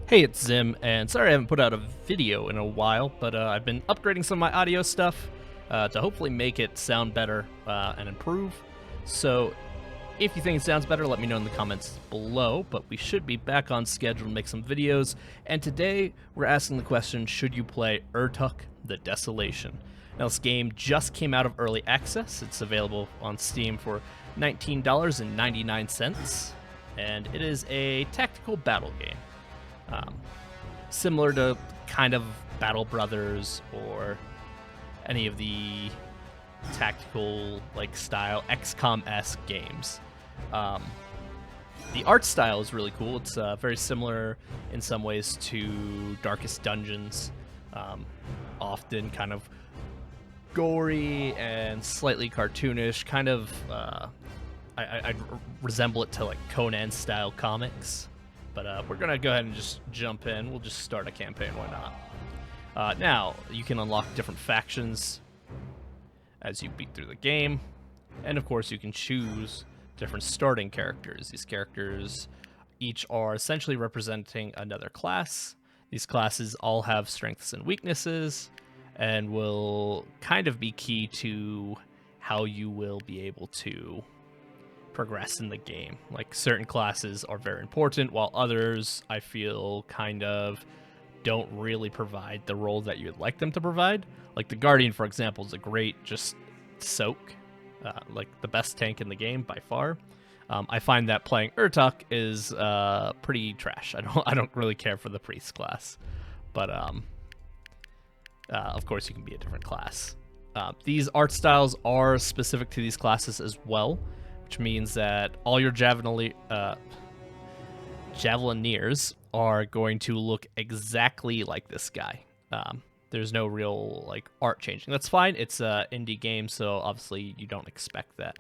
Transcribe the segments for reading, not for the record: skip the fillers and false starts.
Hey, it's Zim, and sorry I haven't put out a video in a while, but I've been upgrading some of my audio stuff to hopefully make it sound better and improve. So if you think it sounds better, let me know in the comments below, but we should be back on schedule to make some videos, and today we're asking the question, should you play Urtuk, the Desolation? Now this game just came out of early access. It's available on Steam for $19.99, and it is a tactical battle game. Similar to kind of Battle Brothers or any of the tactical like style XCOM-esque games. The art style is really cool. It's very similar in some ways to Darkest Dungeons, often kind of gory and slightly cartoonish, kind of I'd resemble it to like Conan style comics. But we're going to go ahead and just jump in. We'll just start a campaign, why not? Now, you can unlock different factions as you beat through the game. And of course, you can choose different starting characters. These characters each are essentially representing another class. These classes all have strengths and weaknesses and will kind of be key to how you will be able to progress in the game. Like, certain classes are very important, while others I feel kind of don't really provide the role that you would like them to provide. Like the Guardian, for example, is a great just soak, like the best tank in the game by far. I find that playing Urtuk is pretty trash. I don't really care for the priest class, but of course you can be a different class. These art styles are specific to these classes as well, which means that all your Javelineers are going to look exactly like this guy. There's no real like art changing. That's fine. It's an indie game, so obviously you don't expect that.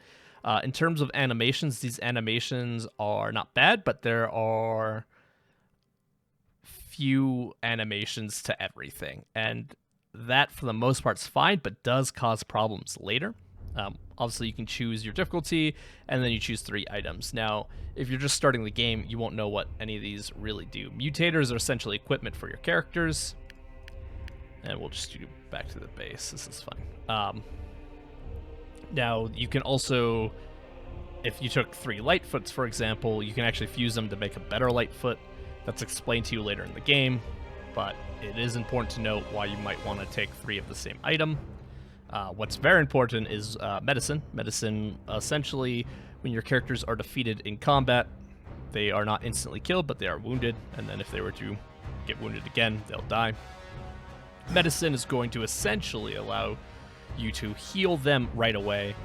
In terms of animations, these animations are not bad, but there are few animations to everything, and that for the most part is fine, but does cause problems later. Obviously, you can choose your difficulty, and then you choose 3 items. Now, if you're just starting the game, you won't know what any of these really do. Mutators are essentially equipment for your characters. And we'll just do back to the base. This is fine. Now, you can also, if you took 3 Lightfoots, for example, you can actually fuse them to make a better Lightfoot. That's explained to you later in the game, but it is important to note why you might want to take 3 of the same item. What's very important is medicine. Medicine, essentially, when your characters are defeated in combat, they are not instantly killed, but they are wounded, and then if they were to get wounded again, they'll die. Medicine is going to essentially allow you to heal them right away,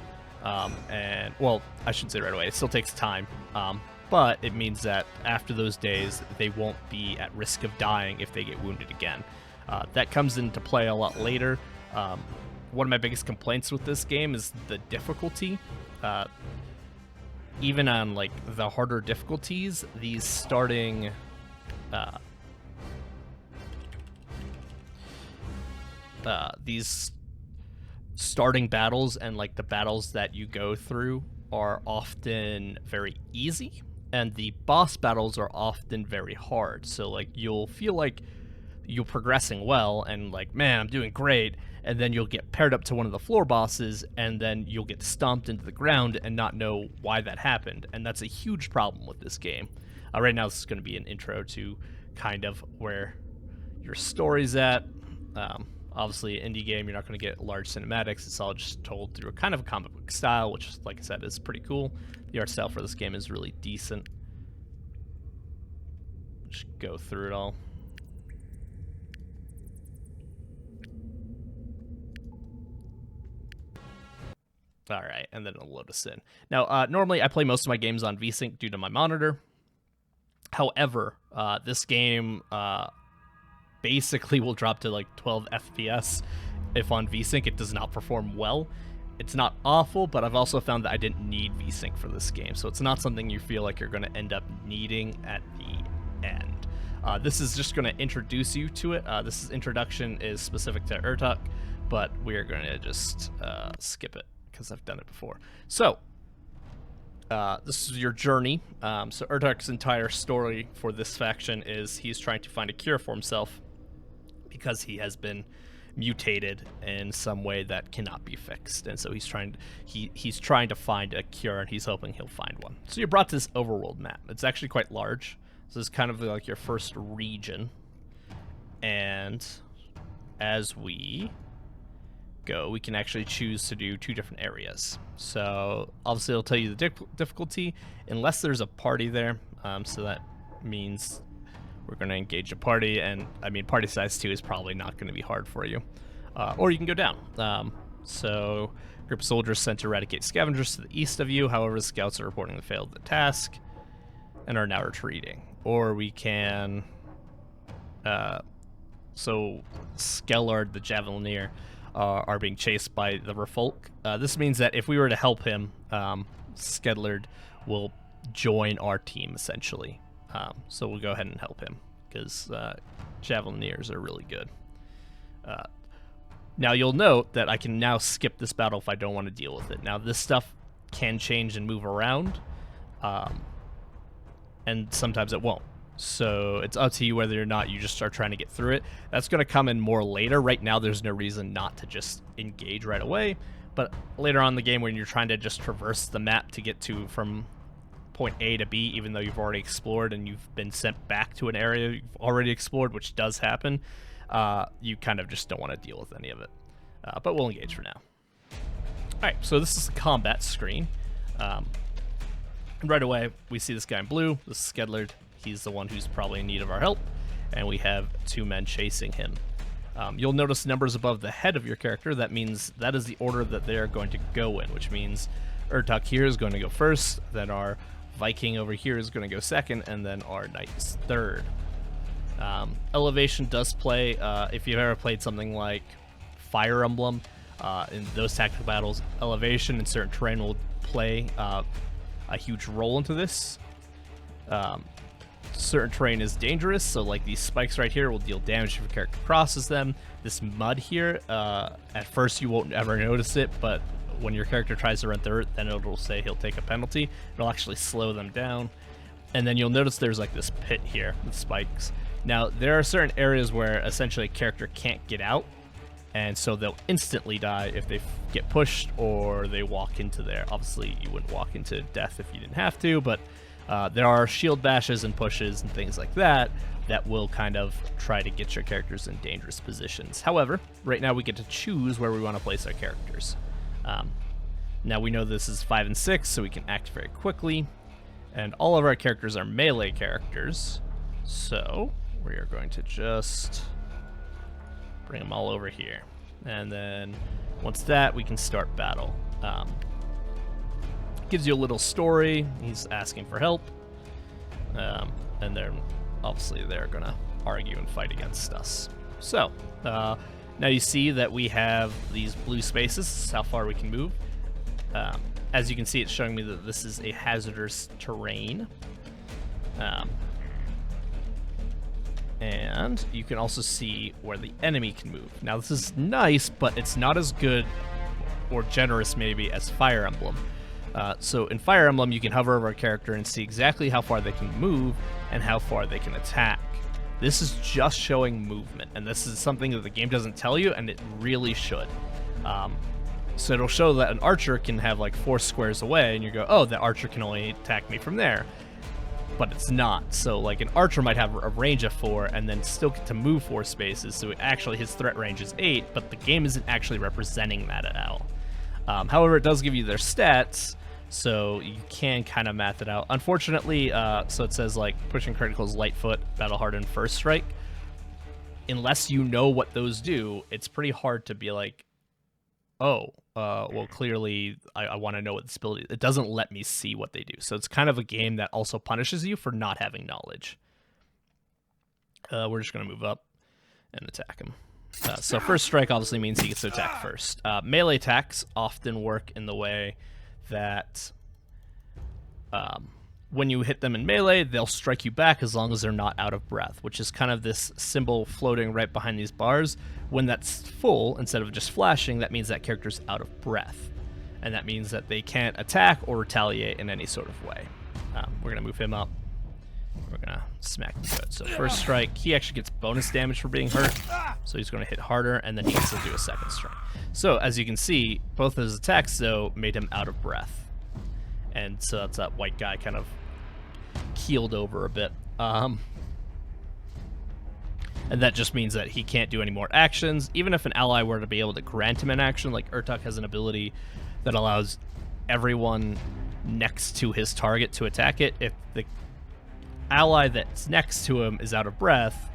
and, well, I shouldn't say right away, it still takes time, but it means that after those days, they won't be at risk of dying if they get wounded again. That comes into play a lot later. One of my biggest complaints with this game is the difficulty. Even on like the harder difficulties, these starting battles and like the battles that you go through are often very easy, and the boss battles are often very hard. So like you'll feel like you're progressing well and like, man, I'm doing great, and then you'll get paired up to one of the floor bosses, and then you'll get stomped into the ground and not know why that happened, and that's a huge problem with this game. Right now this is going to be an intro to kind of where your story's at. Obviously, indie game, you're not going to get large cinematics. It's all just told through a kind of a comic book style, which, like I said, is pretty cool. The art style for this game is really decent. Just go through it all. All right, and then it'll load us in. Now, normally I play most of my games on VSync due to my monitor. However, this game basically will drop to like 12 FPS if on VSync. It does not perform well. It's not awful, but I've also found that I didn't need VSync for this game, so it's not something you feel like you're going to end up needing at the end. This is just going to introduce you to it. This introduction is specific to Urtuk, but we're going to just skip it because I've done it before. So, this is your journey. So Urtuk's entire story for this faction is he's trying to find a cure for himself because he has been mutated in some way that cannot be fixed, and so he's trying to find a cure, and he's hoping he'll find one. So you're brought to this overworld map. It's actually quite large. So it's kind of like your first region, and as we go, we can actually choose to do 2 different areas. So obviously it'll tell you the difficulty unless there's a party there. So that means we're going to engage a party, and I mean party size 2 is probably not going to be hard for you. Or you can go down. So group of soldiers sent to eradicate scavengers to the east of you. However, the scouts are reporting they failed the task and are now retreating. Or we can so Skellard the Javelineer are being chased by the Refolk. This means that if we were to help him, Skellard will join our team, essentially. So we'll go ahead and help him, because Javelineers are really good. Now you'll note that I can now skip this battle if I don't want to deal with it. Now this stuff can change and move around, and sometimes it won't. So it's up to you whether or not you just start trying to get through it. That's going to come in more later. Right now there's no reason not to just engage right away, but later on in the game when you're trying to just traverse the map to get to from point A to B, even though you've already explored and you've been sent back to an area you've already explored, which does happen, you kind of just don't want to deal with any of it. But we'll engage for now. Alright, so this is the combat screen. Right away, we see this guy in blue. This is Skellard. He's the one who's probably in need of our help, and we have 2 men chasing him. You'll notice numbers above the head of your character. That means that is the order that they're going to go in, which means Urtuk here is going to go first, then our Viking over here is going to go second, and then our knight is third. Elevation does play. If you've ever played something like Fire Emblem, in those tactical battles, elevation and certain terrain will play a huge role into this. Certain terrain is dangerous, so like these spikes right here will deal damage if your character crosses them. This mud here, at first you won't ever notice it, but when your character tries to run through it, then it'll say he'll take a penalty. It'll actually slow them down. And then you'll notice there's like this pit here with spikes. Now, there are certain areas where essentially a character can't get out, and so they'll instantly die if they get pushed or they walk into there. Obviously, you wouldn't walk into death if you didn't have to, but there are shield bashes and pushes and things like that that will kind of try to get your characters in dangerous positions. However, right now we get to choose where we want to place our characters. Now we know this is 5 and 6, so we can act very quickly, and all of our characters are melee characters, so we are going to just bring them all over here, and then once that, we can start battle. Gives you a little story. He's asking for help, and they're obviously they're gonna argue and fight against us. So now you see that we have these blue spaces. This is how far we can move. As you can see, it's showing me that this is a hazardous terrain. And you can also see where the enemy can move. Now this is nice, but it's not as good or generous maybe as Fire Emblem. So in Fire Emblem, you can hover over a character and see exactly how far they can move and how far they can attack. This is just showing movement, and this is something that the game doesn't tell you, and it really should. So it'll show that an archer can have like 4 squares away, and you go, oh, the archer can only attack me from there. But it's not. So like an archer might have a range of 4 and then still get to move 4 spaces, so actually his threat range is 8, but the game isn't actually representing that at all. However, it does give you their stats, so you can kind of math it out. Unfortunately, so it says like pushing criticals, Lightfoot, Battle Hardened, First Strike. Unless you know what those do, it's pretty hard to be like, oh, well, clearly I want to know what this ability is. It doesn't let me see what they do. So it's kind of a game that also punishes you for not having knowledge. We're just going to move up and attack him. So First Strike obviously means he gets to attack first. Melee attacks often work in the way that when you hit them in melee, they'll strike you back as long as they're not out of breath, which is kind of this symbol floating right behind these bars. When that's full, instead of just flashing, that means that character's out of breath. and that means that they can't attack or retaliate in any sort of way. We're going to move him up. We're going to smack him good. So first strike, he actually gets bonus damage for being hurt, so he's going to hit harder, and then he gets to do a second strike. So as you can see, both of his attacks, though, made him out of breath. And so that's that white guy kind of keeled over a bit. And that just means that he can't do any more actions. Even if an ally were to be able to grant him an action, like Urtuk has an ability that allows everyone next to his target to attack it. If the ally that's next to him is out of breath,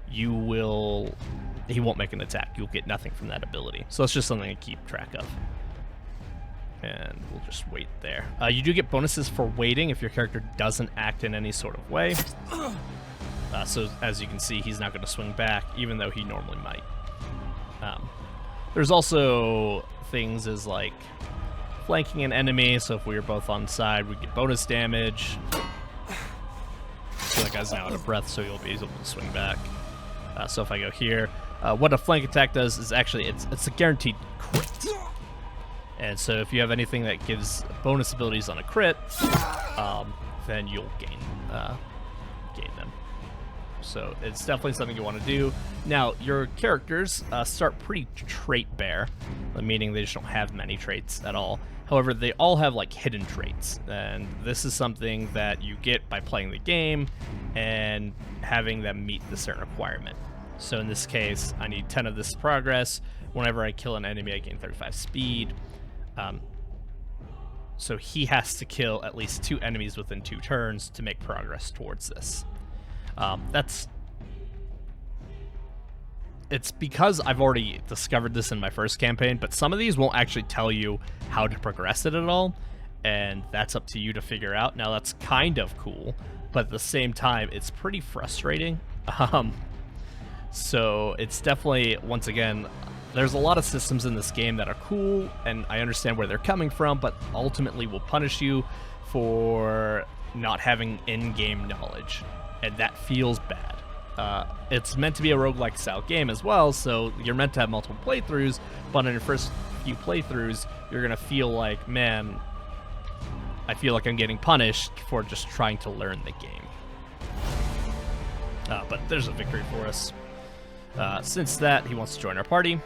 he won't make an attack. You'll get nothing from that ability. So it's just something to keep track of. And we'll just wait there. You do get bonuses for waiting if your character doesn't act in any sort of way. So as you can see, he's not going to swing back, even though he normally might. There's also things as like flanking an enemy, so if we were both on side, we get bonus damage. So that guy's now out of breath, so he'll be able to swing back. So if I go here, what a flank attack does is actually, it's a guaranteed crit. And so if you have anything that gives bonus abilities on a crit, then you'll gain them. So it's definitely something you want to do. Now, your characters start pretty trait bare, meaning they just don't have many traits at all. However, they all have like hidden traits, and this is something that you get by playing the game and having them meet the certain requirement. So in this case, I need 10 of this progress. Whenever I kill an enemy, I gain 35 speed. So he has to kill at least 2 enemies within 2 turns to make progress towards this. It's because I've already discovered this in my first campaign, but some of these won't actually tell you how to progress it at all, and that's up to you to figure out. Now, that's kind of cool, but at the same time, it's pretty frustrating. So it's definitely, once again, there's a lot of systems in this game that are cool, and I understand where they're coming from, but ultimately will punish you for not having in-game knowledge, and that feels bad. It's meant to be a roguelike style game as well, so you're meant to have multiple playthroughs, but in your first few playthroughs, you're going to feel like, man, I feel like I'm getting punished for just trying to learn the game. But there's a victory for us. Since that, he wants to join our party.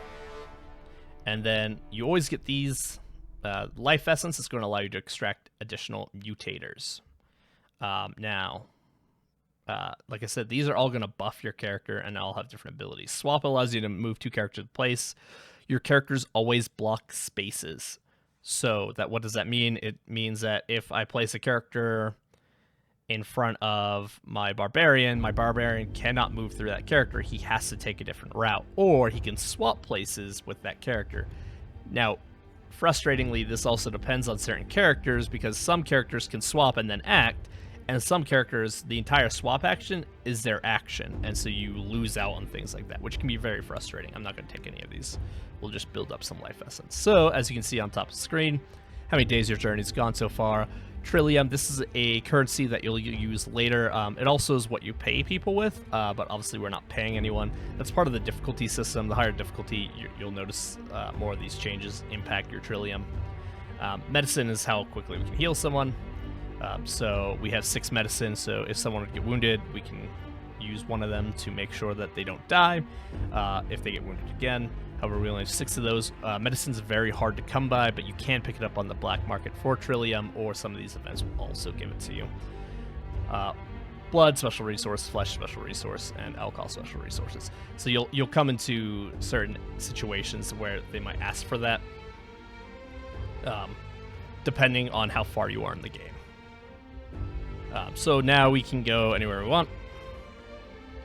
And then you always get these life essence. It's going to allow you to extract additional mutators. Now, like I said, these are all going to buff your character and all have different abilities. Swap allows you to move 2 characters in place. Your characters always block spaces. So what does that mean? It means that if I place a character in front of my barbarian cannot move through that character. He has to take a different route, or he can swap places with that character. Now, frustratingly, this also depends on certain characters, because some characters can swap and then act, and some characters, the entire swap action is their action, and so you lose out on things like that, which can be very frustrating. I'm not going to take any of these. We'll just build up some life essence. So, as you can see on top of the screen, how many days your journey's gone so far. Trillium, this is a currency that you'll use later. It also is what you pay people with, but obviously we're not paying anyone. That's part of the difficulty system. The higher difficulty, you'll notice more of these changes impact your Trillium. Medicine is how quickly we can heal someone. So we have 6 medicine, so if someone would get wounded, we can use one of them to make sure that they don't die if they get wounded again. However, we only have 6 of those. Medicine's very hard to come by, but you can pick it up on the black market for Trillium, or some of these events will also give it to you. Blood, special resource, flesh, special resource, and alcohol, special resources. So you'll come into certain situations where they might ask for that, depending on how far you are in the game. So now we can go anywhere we want.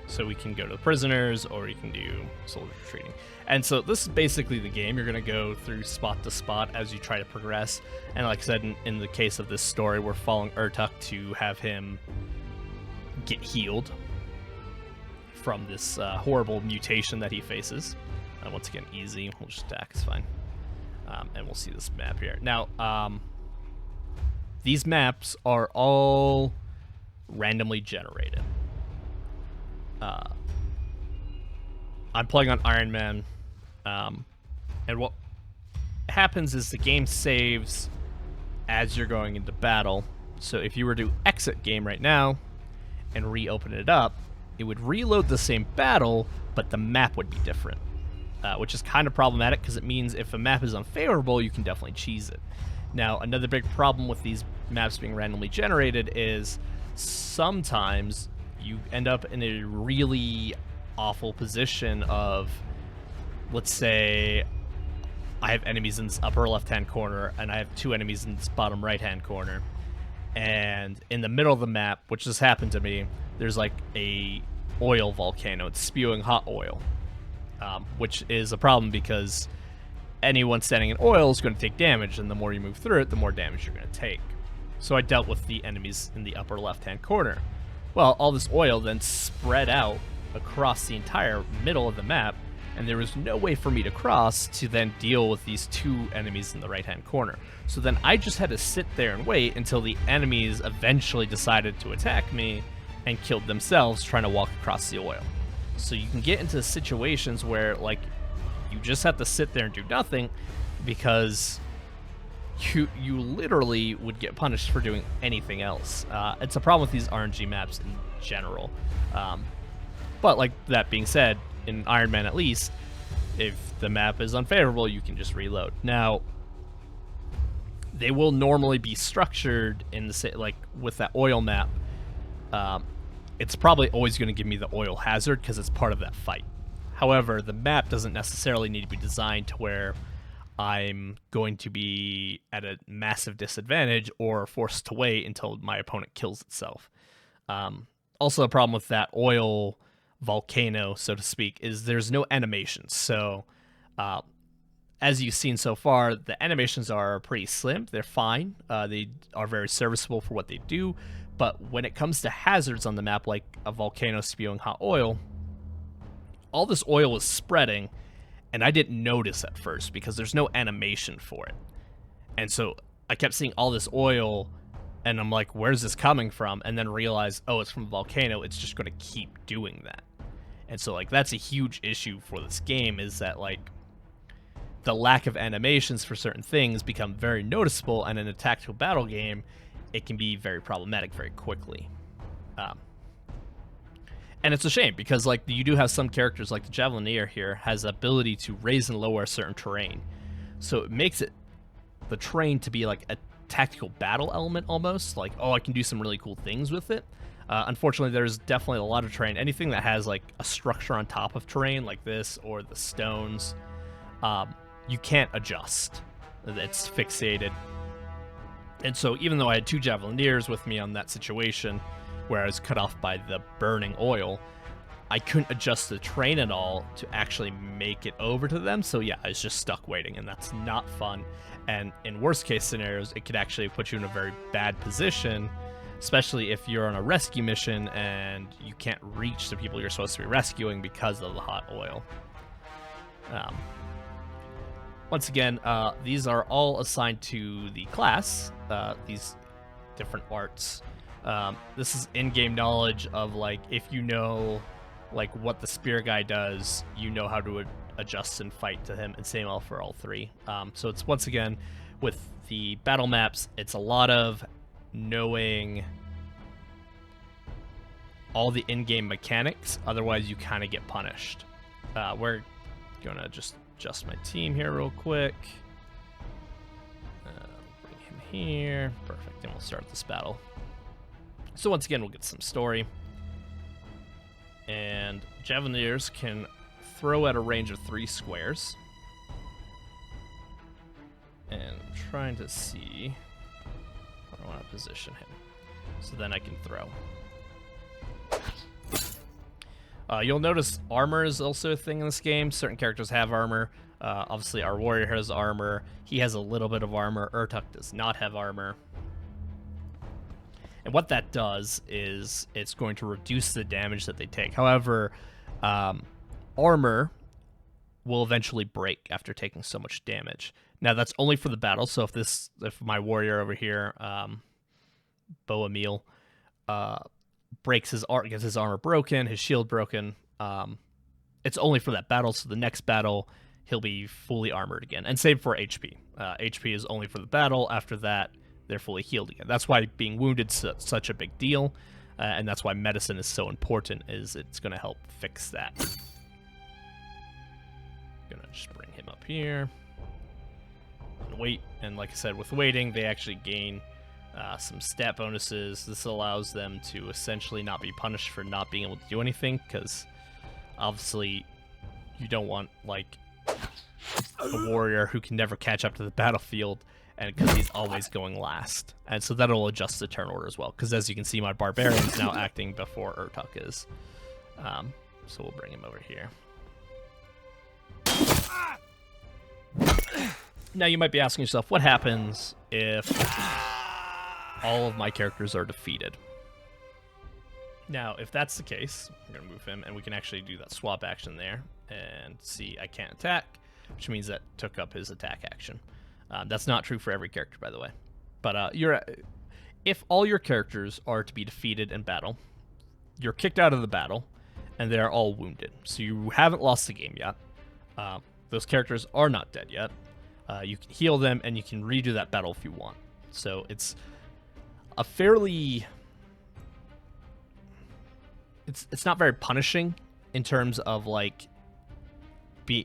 So we can go to the prisoners, or you can do soldier retreating. And so this is basically the game. You're going to go through spot to spot as you try to progress. And like I said, in the case of this story, we're following Urtuk to have him get healed from this horrible mutation that he faces. Once again, easy. We'll just attack. It's fine. And we'll see this map here. Now, these maps are all randomly generated. I'm playing on Iron Man, and happens is the game saves as you're going into battle. So if you were to exit game right now and reopen it up, it would reload the same battle, but the map would be different, which is kind of problematic because it means if a map is unfavorable, you can definitely cheese it. Now, another big problem with these maps being randomly generated is sometimes you end up in a really awful position of, let's say, I have enemies in this upper left-hand corner, and I have 2 enemies in this bottom right-hand corner. And in the middle of the map, which has happened to me, there's like a oil volcano. It's spewing hot oil, which is a problem because anyone standing in oil is going to take damage, and the more you move through it, the more damage you're going to take. So I dealt with the enemies in the upper left-hand corner. Well, all this oil then spread out across the entire middle of the map, and there was no way for me to cross to then deal with these 2 enemies in the right-hand corner. So then I just had to sit there and wait until the enemies eventually decided to attack me and killed themselves trying to walk across the oil. So you can get into situations where, like, you just have to sit there and do nothing because you literally would get punished for doing anything else. It's a problem with these RNG maps in general. But like that being said, in Iron Man at least, if the map is unfavorable, you can just reload. Now, they will normally be structured in the like with that oil map. It's probably always going to give me the oil hazard because it's part of that fight. However, the map doesn't necessarily need to be designed to where I'm going to be at a massive disadvantage or forced to wait until my opponent kills itself. Also, a problem with that oil volcano, so to speak, is there's no animations. So, as you've seen so far, the animations are pretty slim. They're fine. They are very serviceable for what they do. But when it comes to hazards on the map, like a volcano spewing hot oil, all this oil is spreading, and I didn't notice at first because there's no animation for it. And so I kept seeing all this oil, and I'm like, where's this coming from? And then realize, oh, it's from a volcano. It's just going to keep doing that. And so, like, that's a huge issue for this game, is that, like, the lack of animations for certain things become very noticeable, and in a tactical battle game, it can be very problematic very quickly. And it's a shame, because, like, you do have some characters, like the Javelineer here, has the ability to raise and lower a certain terrain. So it makes it the terrain to be, like, a tactical battle element almost. Like, oh, I can do some really cool things with it. Unfortunately, there's definitely a lot of terrain. Anything that has, like, a structure on top of terrain, like this, or the stones, you can't adjust. It's fixated. And so even though I had 2 Javelineers with me on that situation, where I was cut off by the burning oil, I couldn't adjust the terrain at all to actually make it over to them. So yeah, I was just stuck waiting, and that's not fun. And in worst case scenarios, it could actually put you in a very bad position, especially if you're on a rescue mission and you can't reach the people you're supposed to be rescuing because of the hot oil. Once again, these are all assigned to the class, these different arts. This is in-game knowledge of, like, if you know, like, what the spear guy does, you know how to adjust and fight to him, and same all for all 3. So it's, once again, with the battle maps, it's a lot of knowing all the in-game mechanics, otherwise you kind of get punished. We're gonna just adjust my team here real quick. Bring him here. Perfect, and we'll start this battle. So once again, we'll get some story. And Javelineers can throw at a range of 3 squares. And I'm trying to see where I want to position him, so then I can throw. You'll notice armor is also a thing in this game. Certain characters have armor. Obviously, our warrior has armor. He has a little bit of armor. Urtuk does not have armor. And what that does is it's going to reduce the damage that they take. However, armor will eventually break after taking so much damage. Now, that's only for the battle. So if my warrior over here, Boemil, gets his armor broken, his shield broken, it's only for that battle. So the next battle, he'll be fully armored again. And same for HP. HP is only for the battle. After that, they're fully healed again. That's why being wounded is such a big deal, and that's why medicine is so important, is it's going to help fix that. Gonna just bring him up here. And wait, and like I said, with waiting, they actually gain some stat bonuses. This allows them to essentially not be punished for not being able to do anything, because obviously you don't want, like, a warrior who can never catch up to the battlefield, and because he's always going last. And so that'll adjust the turn order as well, because as you can see, my barbarian's now acting before Urtuk is. So we'll bring him over here. Now you might be asking yourself, what happens if all of my characters are defeated? Now, if that's the case, I'm going to move him, and we can actually do that swap action there, and see I can't attack, which means that took up his attack action. That's not true for every character, by the way. But if all your characters are to be defeated in battle, you're kicked out of the battle, and they're all wounded. So you haven't lost the game yet. Those characters are not dead yet. You can heal them, and you can redo that battle if you want. So it's a fairly... It's not very punishing in terms of, like,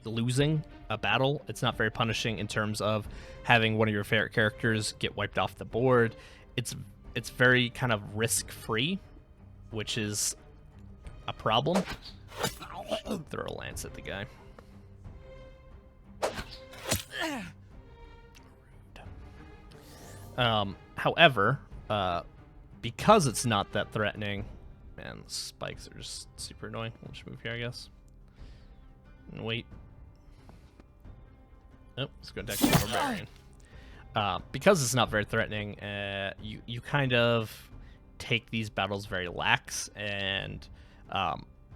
losing a battle. It's not very punishing in terms of having one of your favorite characters get wiped off the board. It's very kind of risk-free, which is a problem. Throw a lance at the guy. However, because it's not that threatening, man, the spikes are just super annoying. We'll just move here, I guess. And wait. Oh, let's go attack the barbarian. Because it's not very threatening, you kind of take these battles very lax, and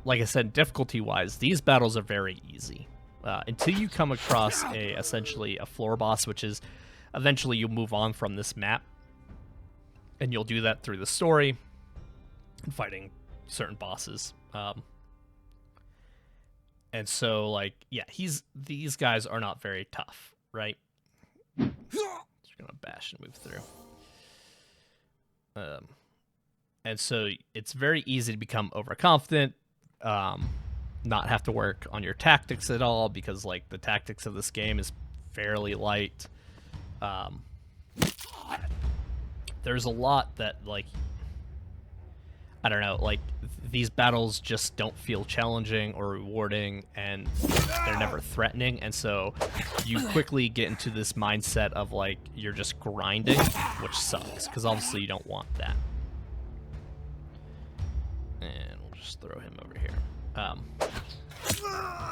like I said, difficulty-wise, these battles are very easy. Until you come across essentially a floor boss, which is eventually you'll move on from this map, and you'll do that through the story and fighting certain bosses. And so, like, yeah, these guys are not very tough, right? Just gonna bash and move through. And so it's very easy to become overconfident, not have to work on your tactics at all, because, like, the tactics of this game is fairly light. There's a lot that, like, I don't know, like, these battles just don't feel challenging or rewarding, and they're never threatening, and so you quickly get into this mindset of, like, you're just grinding, which sucks, because obviously you don't want that. And we'll just throw him over here.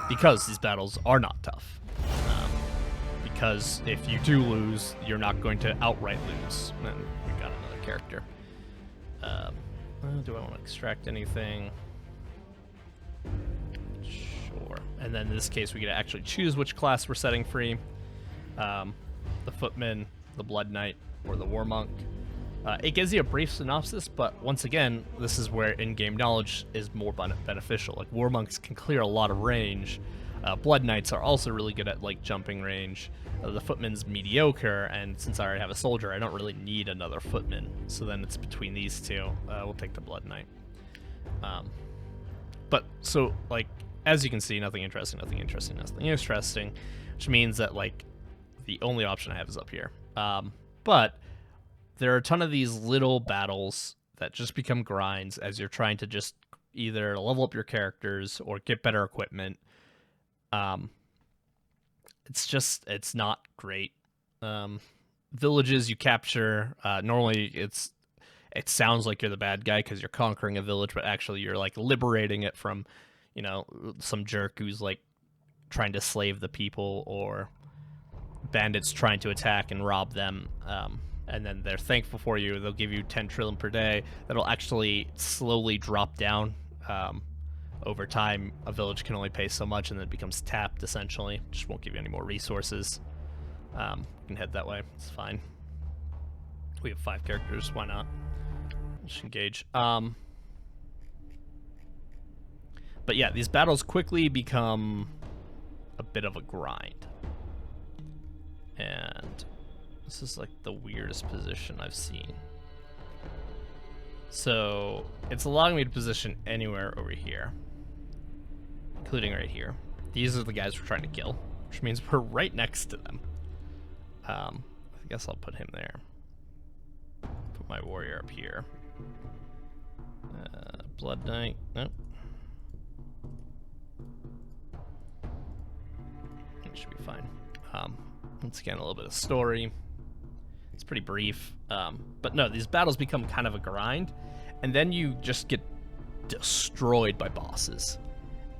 Because these battles are not tough. Because if you do lose, you're not going to outright lose. And we got another character. Do I want to extract anything? Sure. And then in this case, we get to actually choose which class we're setting free. The Footman, the Blood Knight, or the War Monk. It gives you a brief synopsis, but once again, this is where in-game knowledge is more beneficial. Like, War Monks can clear a lot of range. Blood Knights are also really good at, like, jumping range. The Footman's mediocre, and since I already have a soldier, I don't really need another Footman. So then it's between these two. We'll take the Blood Knight. But, so, like, as you can see, nothing interesting, nothing interesting, nothing interesting, which means that, like, the only option I have is up here. But there are a ton of these little battles that just become grinds as you're trying to just either level up your characters or get better equipment. It's not great. Villages you capture, normally it sounds like you're the bad guy because you're conquering a village, but actually you're, like, liberating it from, you know, some jerk who's, like, trying to slave the people, or bandits trying to attack and rob them. And then they're thankful for you. They'll give you 10 trillion per day. That'll actually slowly drop down. Over time, a village can only pay so much, and then it becomes tapped, essentially. Just won't give you any more resources. We can head that way. It's fine. We have 5 characters. Why not? Just engage. But yeah, these battles quickly become a bit of a grind. And this is like the weirdest position I've seen. So it's allowing me to position anywhere over here, including right here. These are the guys we're trying to kill, which means we're right next to them. I guess I'll put him there. Put my warrior up here. Blood Knight. Nope. It should be fine. Once again, a little bit of story. It's pretty brief. But no, these battles become kind of a grind, and then you just get destroyed by bosses.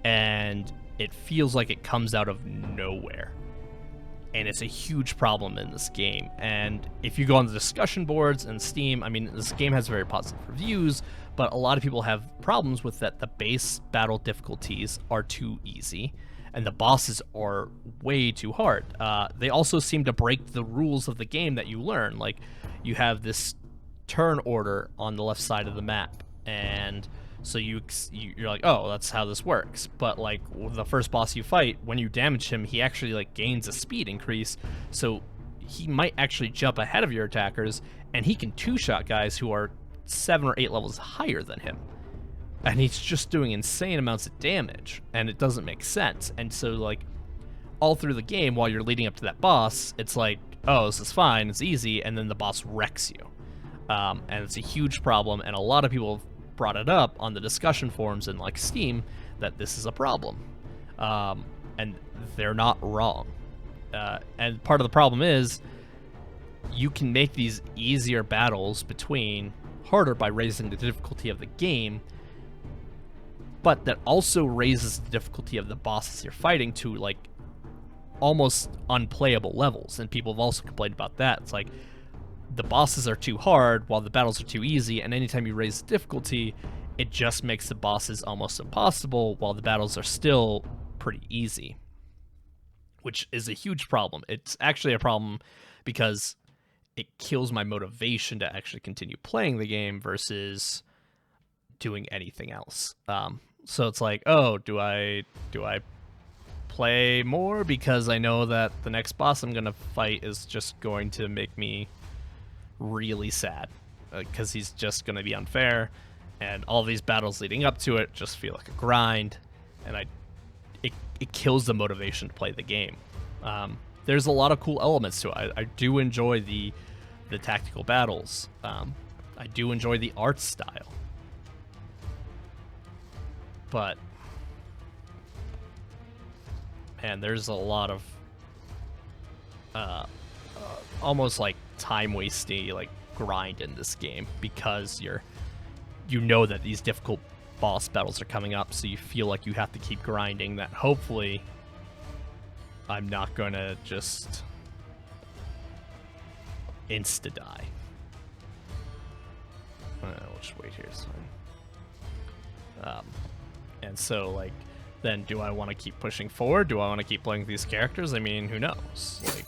And it feels like it comes out of nowhere. And it's a huge problem in this game. And if you go on the discussion boards and Steam, I mean, this game has very positive reviews, but a lot of people have problems with that. The base battle difficulties are too easy, and the bosses are way too hard. They also seem to break the rules of the game that you learn. Like, you have this turn order on the left side of the map, and so you're like, oh, that's how this works. But like the first boss you fight, when you damage him, he actually like gains a speed increase, so he might actually jump ahead of your attackers, and he can two-shot guys who are 7 or 8 levels higher than him. And he's just doing insane amounts of damage, and it doesn't make sense. And so, like, all through the game, while you're leading up to that boss, it's like, oh, this is fine, it's easy, and then the boss wrecks you. And it's a huge problem, and a lot of people have brought it up on the discussion forums in, like, Steam, that this is a problem. And they're not wrong. And part of the problem is, you can make these easier battles between harder by raising the difficulty of the game, but that also raises the difficulty of the bosses you're fighting to, like, almost unplayable levels. And people have also complained about that. It's like, the bosses are too hard while the battles are too easy, and anytime you raise the difficulty, it just makes the bosses almost impossible while the battles are still pretty easy, which is a huge problem. It's actually a problem because it kills my motivation to actually continue playing the game versus doing anything else. So it's like, oh, do I play more because I know that the next boss I'm gonna fight is just going to make me really sad because he's just gonna be unfair, and all these battles leading up to it just feel like a grind, and it kills the motivation to play the game. There's a lot of cool elements to it. I do enjoy the tactical battles. I do enjoy the art style. But, man, there's a lot of almost like time-wasting, like, grind in this game because you know that these difficult boss battles are coming up, so you feel like you have to keep grinding, that hopefully I'm not gonna just insta-die. We'll just wait here, it's fine. And so, like, then do I want to keep pushing forward? Do I want to keep playing these characters? I mean, who knows? Like,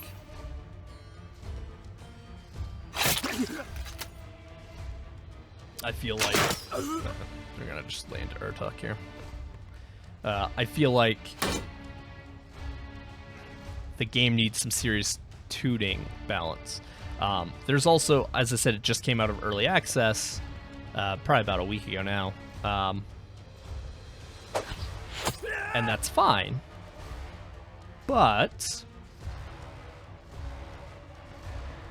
I feel like we're gonna just land Urtuk here. I feel like the game needs some serious tuning balance. There's also, as I said, it just came out of early access, probably about a week ago now. And that's fine, but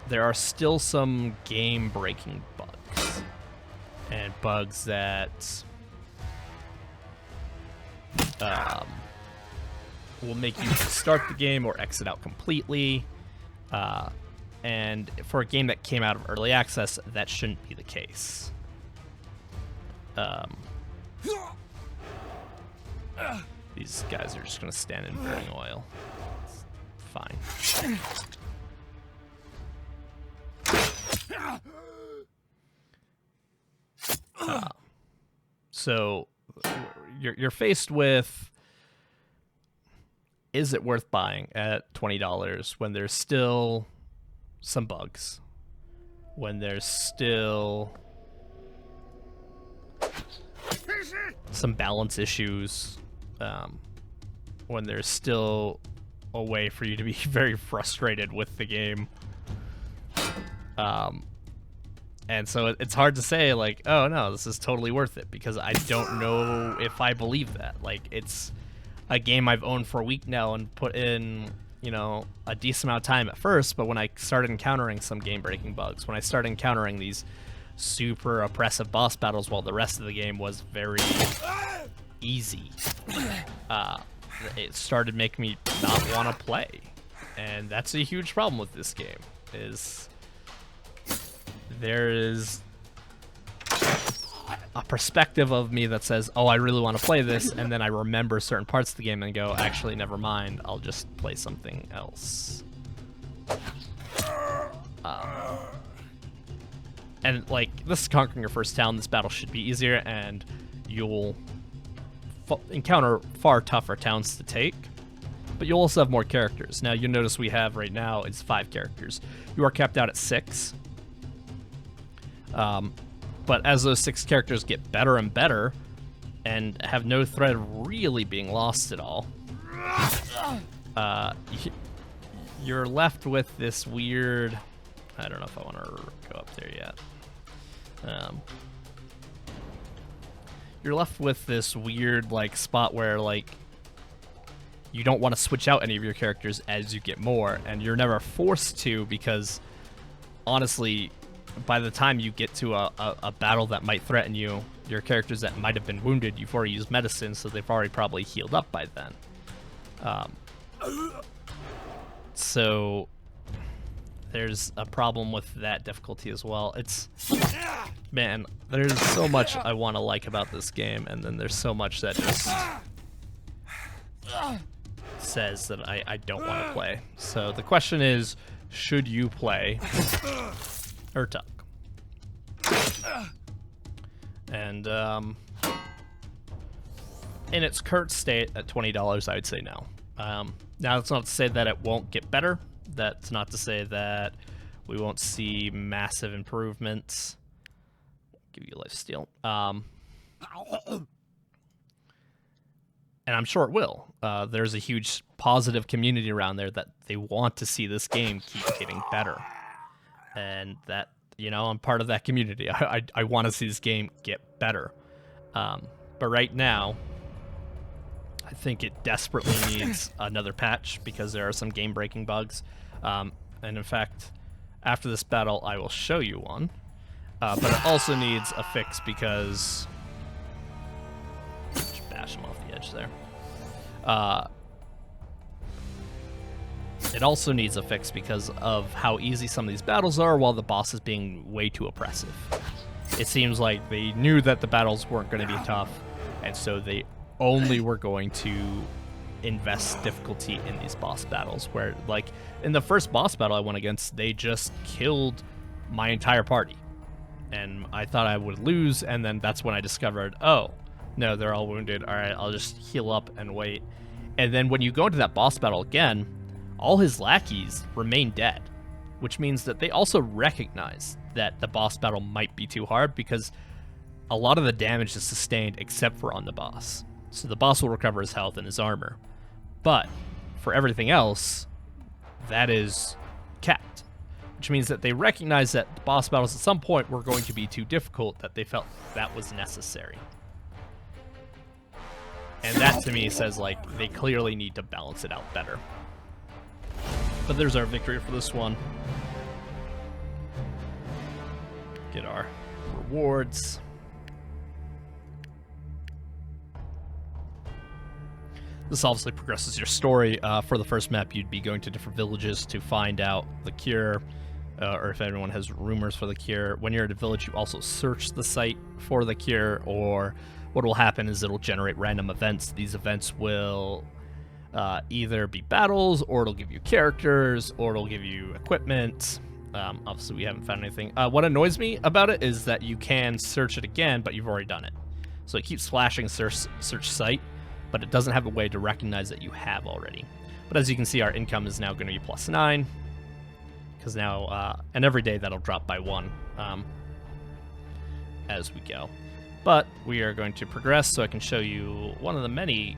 there are still some game-breaking bugs, and bugs that will make you start the game or exit out completely, and for a game that came out of early access, that shouldn't be the case. These guys are just gonna stand in burning oil. It's fine. So you're faced with, is it worth buying at $20 when there's still some bugs, when there's still some balance issues, when there's still a way for you to be very frustrated with the game. And so it's hard to say, like, oh no, this is totally worth it, because I don't know if I believe that. Like, it's a game I've owned for a week now and put in, you know, a decent amount of time at first, but when I started encountering some game-breaking bugs, when I started encountering these super oppressive boss battles while the rest of the game was very easy, it started making me not want to play. And that's a huge problem with this game, is there is a perspective of me that says, oh, I really want to play this, and then I remember certain parts of the game and go, actually, never mind, I'll just play something else. And, like, this is conquering your first town. This battle should be easier, and you'll encounter far tougher towns to take, but you'll also have more characters. Now, you'll notice we have right now is 5 characters. You are capped out at 6. But as those 6 characters get better and better and have no threat of really being lost at all, you're left with this weird... I don't know if I want to go up there yet. You're left with this weird, like, spot where, like, you don't want to switch out any of your characters as you get more, and you're never forced to, because, honestly, by the time you get to a battle that might threaten you, your characters that might have been wounded, you've already used medicine, so they've already probably healed up by then. So there's a problem with that difficulty as well. It's, man, there's so much I want to like about this game, and then there's so much that just says that I don't want to play. So the question is, should you play Urtuk? And in its current state at $20, I would say no. Now, that's not to say that it won't get better. That's not to say that we won't see massive improvements. Give you a lifesteal. And I'm sure it will. There's a huge positive community around there that they want to see this game keep getting better. And that, you know, I'm part of that community. I want to see this game get better. But right now, I think it desperately needs another patch, because there are some game-breaking bugs. And in fact, after this battle, I will show you one. But it also needs a fix because... Just bash him off the edge there. It also needs a fix because of how easy some of these battles are, while the boss is being way too oppressive. It seems like they knew that the battles weren't going to be tough, and so they only were going to invest difficulty in these boss battles, where, like, in the first boss battle I went against, they just killed my entire party. And I thought I would lose, and then that's when I discovered, oh, no, they're all wounded. All right, I'll just heal up and wait. And then when you go into that boss battle again, all his lackeys remain dead, which means that they also recognize that the boss battle might be too hard, because a lot of the damage is sustained except for on the boss. So the boss will recover his health and his armor. But for everything else, that is capped, which means that they recognize that the boss battles at some point were going to be too difficult, that they felt that was necessary. And that to me says, like, they clearly need to balance it out better. But there's our victory for this one. Get our rewards. This obviously progresses your story. For the first map, you'd be going to different villages to find out the cure, or if anyone has rumors for the cure. When you're at a village, you also search the site for the cure, or what will happen is it'll generate random events. These events will either be battles, or it'll give you characters, or it'll give you equipment. Obviously, we haven't found anything. What annoys me about it is that you can search it again, but you've already done it. So it keeps flashing search site, but it doesn't have a way to recognize that you have already. But as you can see, our income is now going to be +9, because now, and every day that'll drop by 1 as we go. But we are going to progress, so I can show you one of the many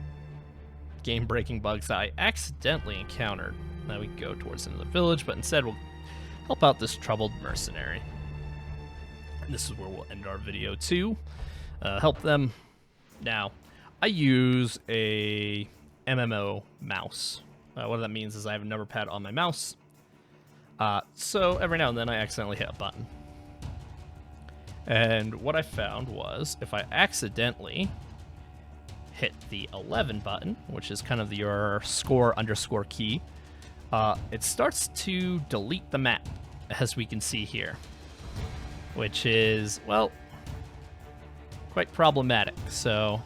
game-breaking bugs that I accidentally encountered. Now we go towards the end of the village, but instead we'll help out this troubled mercenary. And this is where we'll end our video too. Help them. Now, I use a MMO mouse. What that means is I have a number pad on my mouse. So every now and then I accidentally hit a button. And what I found was if I accidentally hit the 11 button, which is kind of your score underscore key, it starts to delete the map, as we can see here, which is, well, quite problematic. So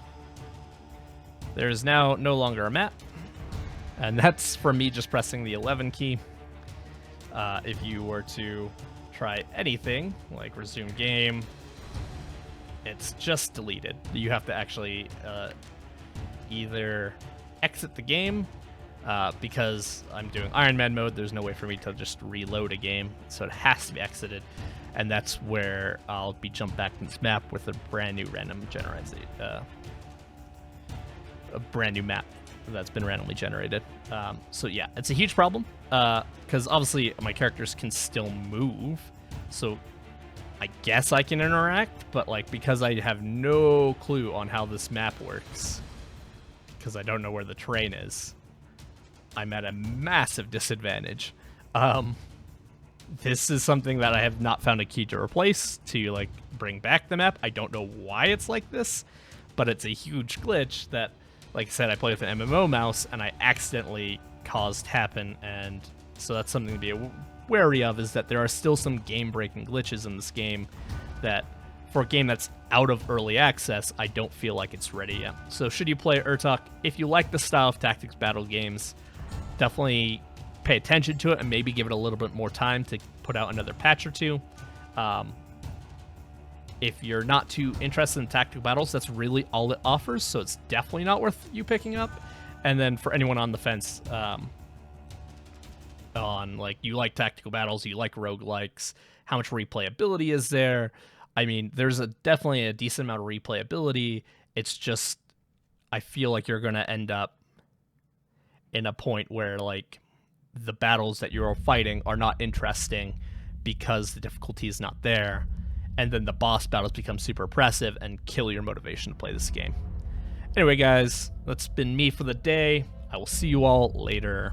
there's now no longer a map, and that's from me just pressing the 11 key. If you were to try anything, like resume game, it's just deleted. You have to actually either exit the game, because I'm doing Iron Man mode, there's no way for me to just reload a game, so it has to be exited, and that's where I'll be jumped back to this map with a brand new random generated, a brand new map that's been randomly generated. So yeah, it's a huge problem, because obviously my characters can still move, so I guess I can interact, but like because I have no clue on how this map works, because I don't know where the train is, I'm at a massive disadvantage. This is something that I have not found a key to replace to like bring back the map. I don't know why it's like this, but it's a huge glitch that, like I said, I play with an MMO mouse and I accidentally caused happen, and so that's something to be wary of, is that there are still some game-breaking glitches in this game that, for a game that's out of early access, I don't feel like it's ready yet. So should you play Urtuk, if you like the style of tactics battle games, definitely pay attention to it and maybe give it a little bit more time to put out another patch or two. If you're not too interested in tactical battles, that's really all it offers, so it's definitely not worth you picking up. And then for anyone on the fence, on like you like tactical battles, you like roguelikes, how much replayability is there? I mean, there's definitely a decent amount of replayability. It's just, I feel like you're going to end up in a point where like the battles that you're fighting are not interesting because the difficulty is not there, and then the boss battles become super oppressive and kill your motivation to play this game. Anyway, guys, that's been me for the day. I will see you all later.